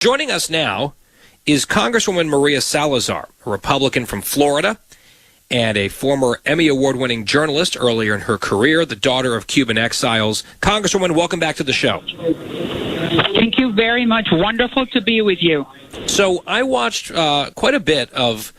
Joining us now is Congresswoman María Salazar, a Republican from Florida and a former Emmy Award-winning journalist earlier in her career, the daughter of Cuban exiles. Congresswoman, welcome back to the show. Thank you very much. Wonderful to be with you. So I watched quite a bit of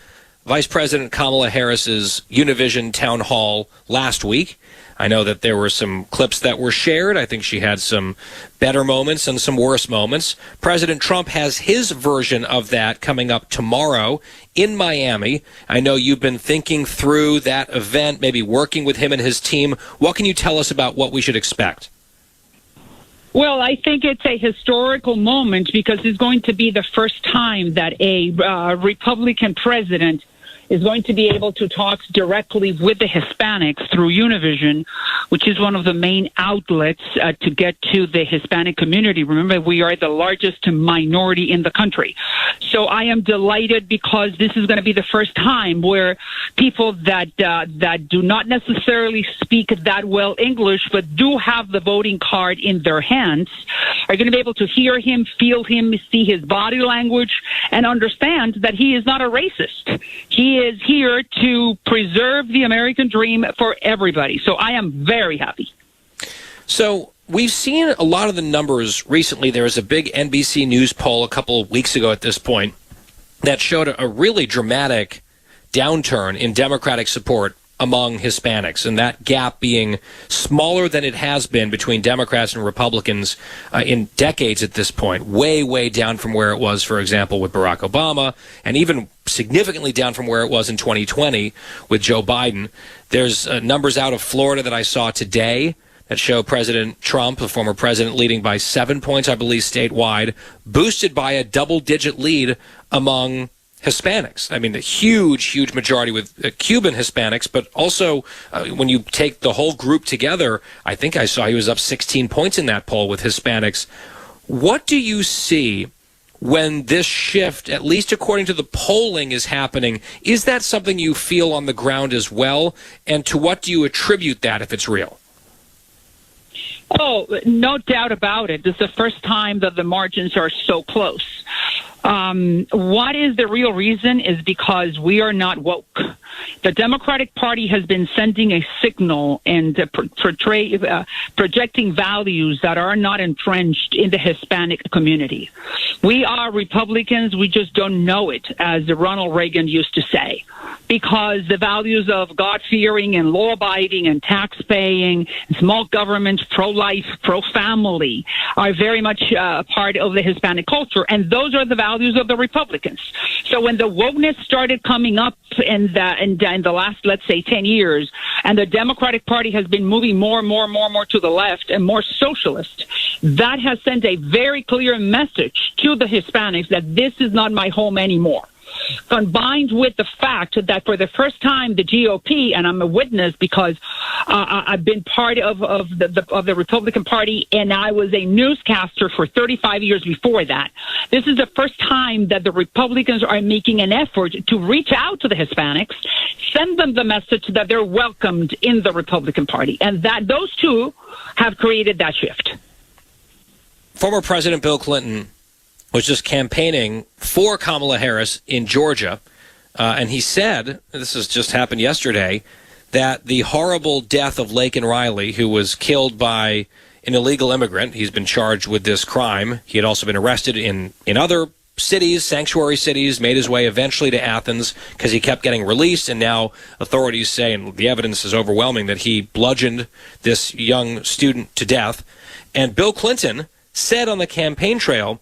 Vice President Kamala Harris's Univision town hall last week. I know that there were some clips that were shared. I think she had some better moments and some worse moments. President Trump has his version of that coming up tomorrow in Miami. I know you've been thinking through that event, maybe working with him and his team. What can you tell us about what we should expect? Well, I think it's a historical moment because it's going to be the first time that a Republican president is going to be able to talk directly with the Hispanics through Univision, which is one of the main outlets to get to the Hispanic community. Remember, we are the largest minority in the country. So I am delighted because this is going to be the first time where people that do not necessarily speak that well English, but do have the voting card in their hands, are going to be able to hear him, feel him, see his body language, and understand that he is not a racist. He is here to preserve the American dream for everybody. So I am very happy. So we've seen a lot of the numbers recently. There was a big NBC News poll a couple of weeks ago at this point that showed a really dramatic downturn in Democratic support among Hispanics, and that gap being smaller than it has been between Democrats and Republicans in decades at this point, way, way down from where it was, for example, with Barack Obama, and even significantly down from where it was in 2020 with Joe Biden. There's numbers out of Florida that I saw today that show President Trump, the former president, leading by 7 points, I believe, statewide, boosted by a double-digit lead among Hispanics. I mean, the huge majority with Cuban Hispanics, but also when you take the whole group together, I think I saw he was up 16 points in that poll with Hispanics. What do you see when this shift, at least according to the polling, is happening? Is that something you feel on the ground as well? And to what do you attribute that if it's real? Oh, no doubt about it. This is the first time that the margins are so close. What is the real reason is because we are not woke. The Democratic Party has been sending a signal and projecting values that are not entrenched in the Hispanic community. We are Republicans. We just don't know it, as Ronald Reagan used to say, because the values of God-fearing and law-abiding and tax-paying, small government, pro-life, pro-family are very much part of the Hispanic culture, and those are the values of the Republicans. So when the wokeness started coming up in the last, let's say, 10 years, and the Democratic Party has been moving more and more to the left and more socialist, that has sent a very clear message to the Hispanics that this is not my home anymore. Combined with the fact that for the first time the GOP, and I'm a witness because I've been part of the Republican Party, and I was a newscaster for 35 years before that. This is the first time that the Republicans are making an effort to reach out to the Hispanics, send them the message that they're welcomed in the Republican Party, and that those two have created that shift. Former President Bill Clinton was just campaigning for Kamala Harris in Georgia, and he said, this has just happened yesterday, that the horrible death of Laken Riley, who was killed by an illegal immigrant, he's been charged with this crime. He had also been arrested in other cities, sanctuary cities, made his way eventually to Athens because he kept getting released, and now authorities say, and the evidence is overwhelming, that he bludgeoned this young student to death. And Bill Clinton said on the campaign trail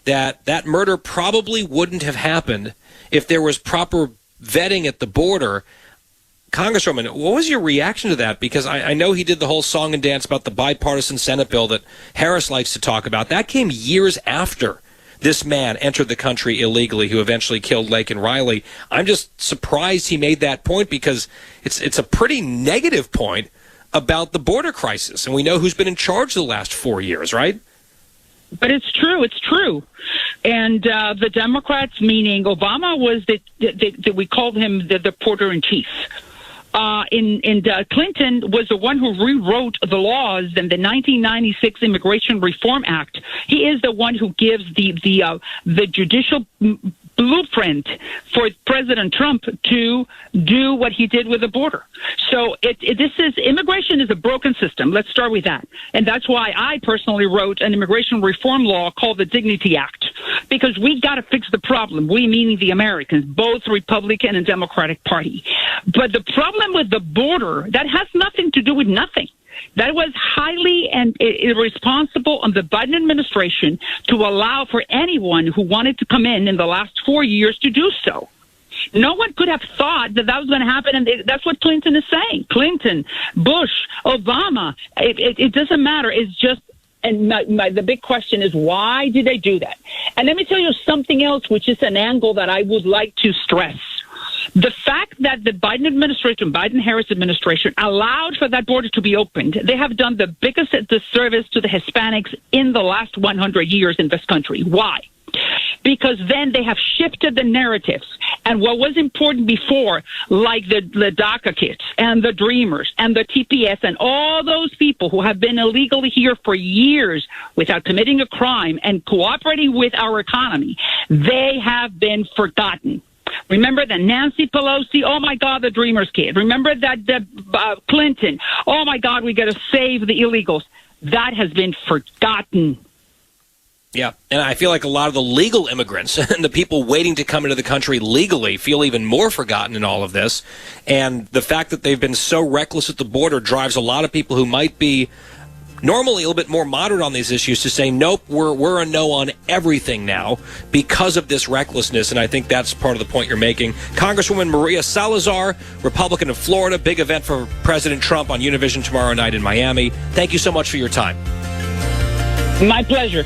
that murder probably wouldn't have happened if there was proper vetting at the border. Congresswoman, what was your reaction to that? Because I know he did the whole song and dance about the bipartisan Senate bill that Harris likes to talk about. That came years after this man entered the country illegally, who eventually killed Laken Riley. I'm just surprised he made that point, because it's a pretty negative point about the border crisis. And we know who's been in charge the last 4 years, right? But it's true. And the Democrats, meaning Obama, was we called him the Porterin Chief. Clinton was the one who rewrote the laws in the 1996 Immigration Reform Act. He is the one who gives the judicial blueprint for President Trump to do what he did with the border. So immigration is a broken system. Let's start with that. And that's why I personally wrote an immigration reform law called the Dignity Act, because we got to fix the problem. We, meaning the Americans, both Republican and Democratic Party. But the problem with the border, that has nothing to do with nothing. That was highly and irresponsible on the Biden administration to allow for anyone who wanted to come in the last 4 years to do so. No one could have thought that was going to happen, and that's what Clinton is saying. Clinton, Bush, Obama, it doesn't matter. It's just, and the big question is, why did they do that? And let me tell you something else, which is an angle that I would like to stress. The fact that the Biden-Harris administration allowed for that border to be opened, they have done the biggest disservice to the Hispanics in the last 100 years in this country. Why? Because then they have shifted the narratives. And what was important before, like the DACA kids and the Dreamers and the TPS and all those people who have been illegally here for years without committing a crime and cooperating with our economy, they have been forgotten. Remember that Nancy Pelosi, oh my God, the Dreamers kid. Remember that Clinton, oh my God, we got to save the illegals. That has been forgotten. Yeah, and I feel like a lot of the legal immigrants and the people waiting to come into the country legally feel even more forgotten in all of this. And the fact that they've been so reckless at the border drives a lot of people who might be normally a little bit more moderate on these issues to say, nope, we're a no on everything now because of this recklessness. And I think that's part of the point you're making. Congresswoman María Salazar, Republican of Florida, big event for President Trump on Univision tomorrow night in Miami. Thank you so much for your time. My pleasure.